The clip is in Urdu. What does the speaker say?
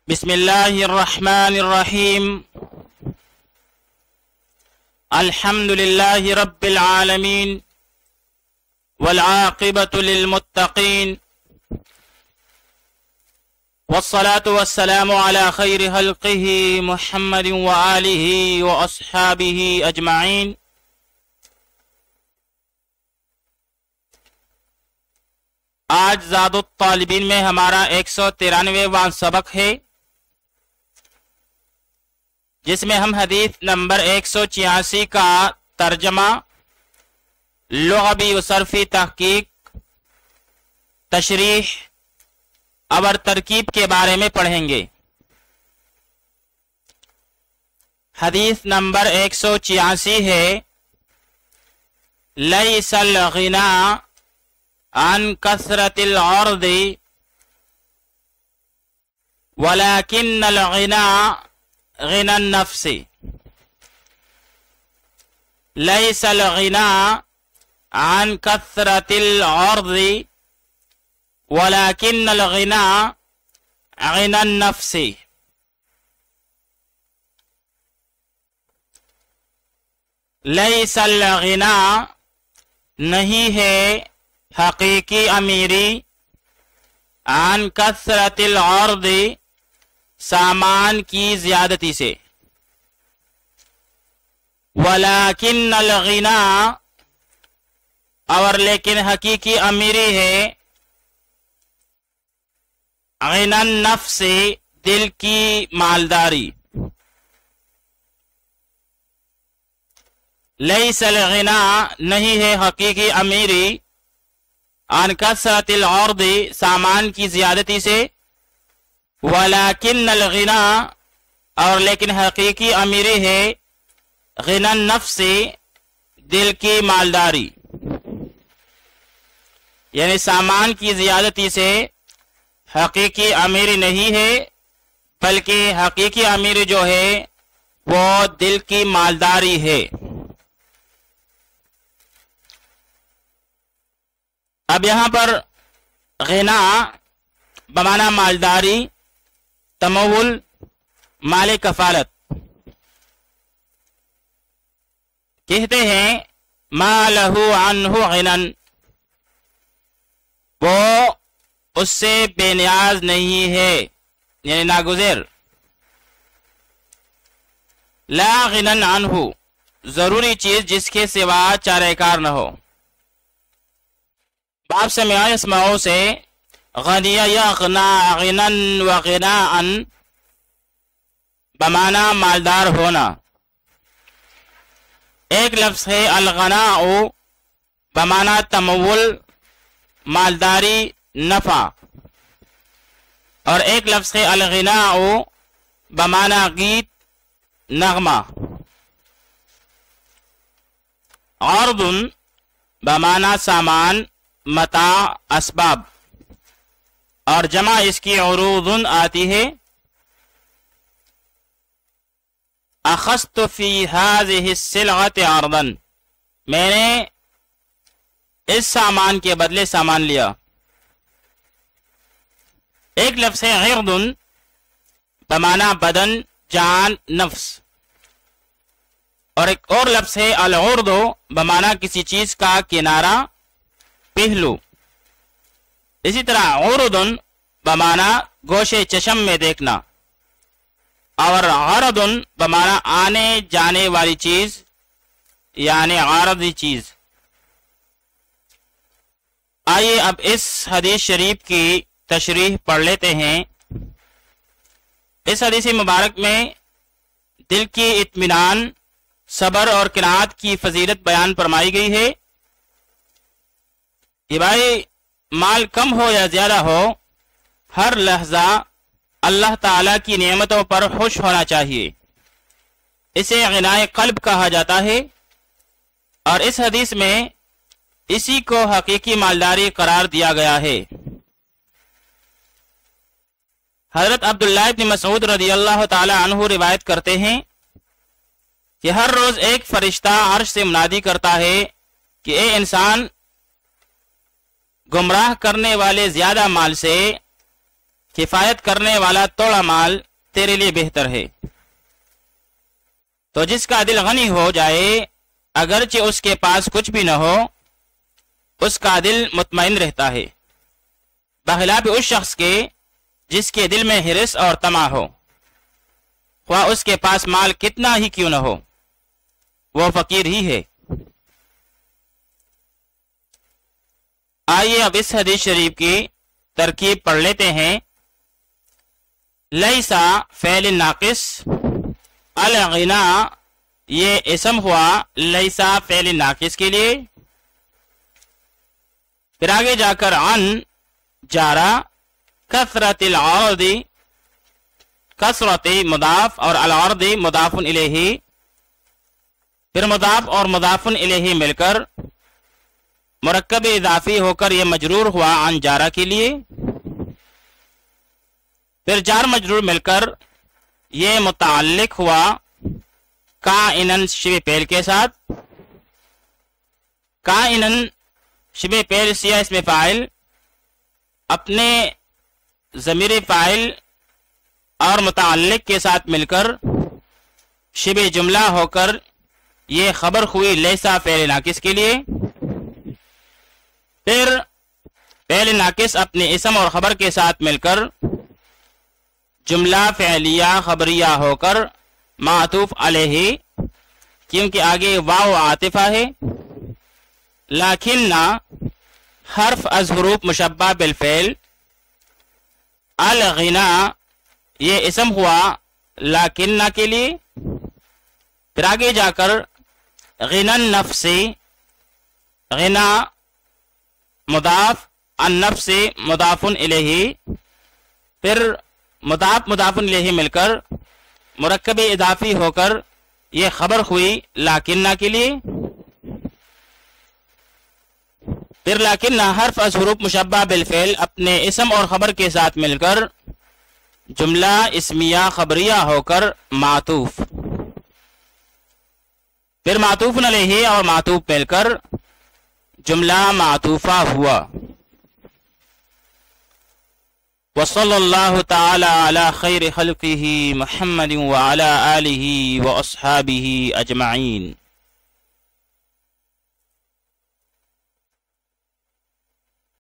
بسم اللہ الرحمن الرحیم الحمد للہ رب العالمین والعاقبۃ للمتقین والصلاة والسلام على خیر خلقہ محمد وآلہ واصحابہ اجمعین۔ آج زاد الطالبین میں ہمارا 193واں سبق ہے، جس میں ہم حدیث نمبر 186 کا ترجمہ، لغوی و صرفی تحقیق، تشریح اور ترکیب کے بارے میں پڑھیں گے۔ حدیث نمبر 186 ہے، لیس الغنا عن کثرت العرض ولكن الغنا غنى النفس۔ ليس الغنى عن كثرة العرض ولكن الغنى غنى النفس۔ ليس الغنى نہیں ہے حقیقی امیری، عن کثرت العرض سامان کی زیادتی سے، ولیکن الغنا اور لیکن حقیقی امیری ہے، غنی النفس دل کی مالداری۔ لیس الغنا نہیں ہے حقیقی امیری، عن کثرت العرض سامان کی زیادتی سے، ولیکن الغنا اور لیکن حقیقی امیری ہے، غنی النفس دل کی مالداری۔ یعنی سامان کی زیادتی سے حقیقی امیری نہیں ہے، بلکہ حقیقی امیری جو ہے وہ دل کی مالداری ہے۔ اب یہاں پر غنا بمعنی مالداری، تمول، مال کفالت، کہتے ہیں ما لہ عنہ غنن، وہ اس سے بے نیاز نہیں ہے، یعنی ناگزیر۔ لا غنن عنہ ضروری چیز جس کے سوا چارہ کار نہ ہو۔ باب سمع یسمعو سے غنی یغنا غنن و غناء بمعنی مالدار ہونا۔ ایک لفظ ہے الغناء بمعنی تمول، مالداری، نفع، اور ایک لفظ ہے الغناء بمعنی گیت، نغمہ۔ عرض بمعنی سامان، متاع، اسباب، اور جمع اس کی عروض آتی ہے۔ اخذت فی هذه السلعة عرضا، میں نے اس سامان کے بدلے سامان لیا۔ ایک لفظ ہے عرض بمعنی بدن، جان، نفس، اور ایک اور لفظ ہے العرض بمعنی کسی چیز کا کنارہ، پہلو۔ اسی طرح عرض بمعنی گوشے چشم میں دیکھنا، اور عرض بمعنی آنے جانے والی چیز، یعنی عارضی چیز۔ آئیے اب اس حدیث شریف کی تشریح پڑھ لیتے ہیں۔ اس حدیث مبارک میں دل کی اطمینان، صبر اور قناعت کی فضیلت بیان فرمائی گئی ہے کہ بھائی مال کم ہو یا زیادہ ہو، ہر لحظہ اللہ تعالی کی نعمتوں پر خوش ہونا چاہیے۔ اسے غنائے قلب کہا جاتا ہے، اور اس حدیث میں اسی کو حقیقی مالداری قرار دیا گیا ہے۔ حضرت عبداللہ ابن مسعود رضی اللہ تعالی عنہ روایت کرتے ہیں کہ ہر روز ایک فرشتہ عرش سے منادی کرتا ہے کہ اے انسان، گمراہ کرنے والے زیادہ مال سے کفایت کرنے والا تھوڑا مال تیرے لیے بہتر ہے۔ تو جس کا دل غنی ہو جائے اگرچہ اس کے پاس کچھ بھی نہ ہو، اس کا دل مطمئن رہتا ہے، بخلاف اس شخص کے جس کے دل میں حرص اور طمع ہو، خواہ اس کے پاس مال کتنا ہی کیوں نہ ہو، وہ فقیر ہی ہے۔ آئیے اب اس حدیث شریف کی ترکیب پڑھ لیتے ہیں۔ لیسا فعل ناقص، الغنا یہ اسم ہوا لیسا فعل ناقص کے لیے، پھر آگے جا کر عن جارا، کثرت العرض، کثرت مضاف اور العرض مضاف الیہ، پھر مضاف اور مضاف الیہ مل کر مرکب اضافی ہو کر یہ مجرور ہوا عن جارا کے لیے، پھر جار مجرور مل کر یہ متعلق ہوا کائنن شبہ فعل کے ساتھ، کائنن شبہ فعل سیاہ اسم فاعل اپنے ضمیر فاعل اور متعلق کے ساتھ مل کر شبہ جملہ ہو کر یہ خبر ہوئی لیسا فعل ناقص کے لیے، پھر فعل ناقص اپنے اسم اور خبر کے ساتھ مل کر جملہ فعلیہ خبریہ ہو کر معطوف علیہ، کیونکہ آگے واو عاطفہ ہے، لیکن حرف از حروف مشبہ بالفعل، الغنا یہ اسم ہوا لیکن کے لیے، پھر آگے جا کر غنا النفس، غنا مضاف النفس مضاف الیہ، پھر مضاف مضاف الیہ مل کر مرکب اضافی ہو کر یہ خبر ہوئی لیکن کے لیے، پھر لیکن حرف از حروف مشبہ بالفعل اپنے اسم اور خبر کے ساتھ مل کر جملہ اسمیہ خبریہ ہو کر معطوف، پھر معطوف علیہ اور معطوف مل کر جملہ معطوفہ ہوا۔ وصلی اللہ تعالی علی خیر خلقہ محمد وعلی آلہ واصحابہ اجمعین۔